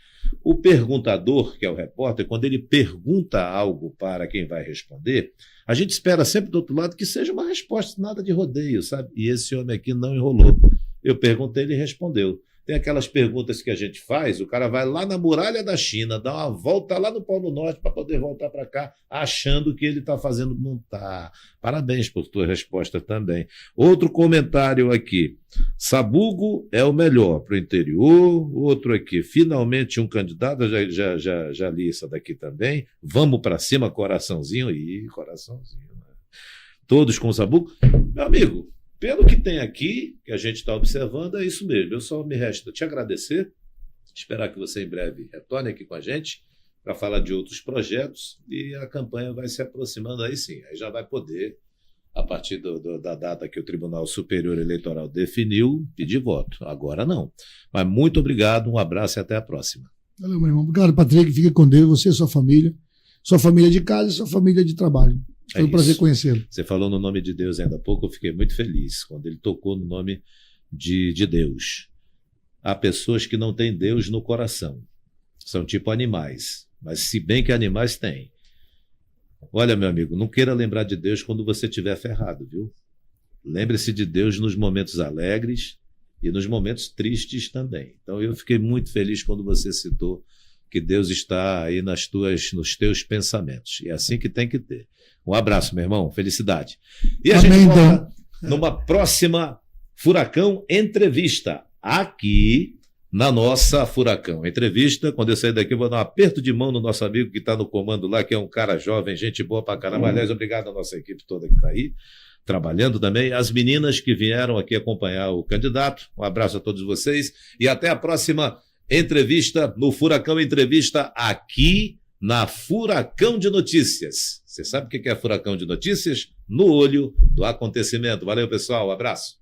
O perguntador, que é o repórter, quando ele pergunta algo para quem vai responder, a gente espera sempre do outro lado que seja uma resposta, nada de rodeio, sabe? E esse homem aqui não enrolou. Eu perguntei, ele respondeu. Tem aquelas perguntas que a gente faz, o cara vai lá na muralha da China, dá uma volta lá no Polo Norte para poder voltar para cá, achando que ele está fazendo. Não está. Parabéns por tua resposta também. Outro comentário aqui. Sabugo é o melhor para o interior. Outro aqui. Finalmente um candidato, já li isso daqui também. Vamos para cima, coraçãozinho. Ih, coraçãozinho. Todos com Sabugo. Meu amigo, pelo que tem aqui, que a gente está observando, é isso mesmo. Eu só me resta te agradecer Esperar que você em breve retorne aqui com a gente para falar de outros projetos e a campanha vai se aproximando aí sim. Aí já vai poder, a partir da data que o Tribunal Superior Eleitoral definiu, pedir voto. Agora não. Mas muito obrigado, um abraço e até a próxima. Valeu, meu irmão. Obrigado, Patrick. Fica com Deus, você e sua família de casa e sua família de trabalho. Foi um prazer conhecê-lo. Você falou no nome de Deus ainda há pouco, eu fiquei muito feliz quando ele tocou no nome de Deus. Há pessoas que não têm Deus no coração. São tipo animais, mas se bem que animais têm. Olha, meu amigo, não queira lembrar de Deus quando você estiver ferrado, viu? Lembre-se de Deus nos momentos alegres e nos momentos tristes também. Então eu fiquei muito feliz quando você citou que Deus está aí nos teus pensamentos. E é assim que tem que ter. Um abraço, meu irmão. Felicidade. E a gente volta numa próxima Furacão Entrevista. Aqui na nossa Furacão Entrevista. Quando eu sair daqui, eu vou dar um aperto de mão no nosso amigo que está no comando lá, que é um cara jovem, gente boa pra caramba. Aliás, obrigado à nossa equipe toda que está aí, trabalhando também. As meninas que vieram aqui acompanhar o candidato. Um abraço a todos vocês. E até a próxima entrevista no Furacão Entrevista, aqui na Furacão de Notícias. Você sabe o que é Furacão de Notícias? No olho do acontecimento. Valeu, pessoal. Um abraço.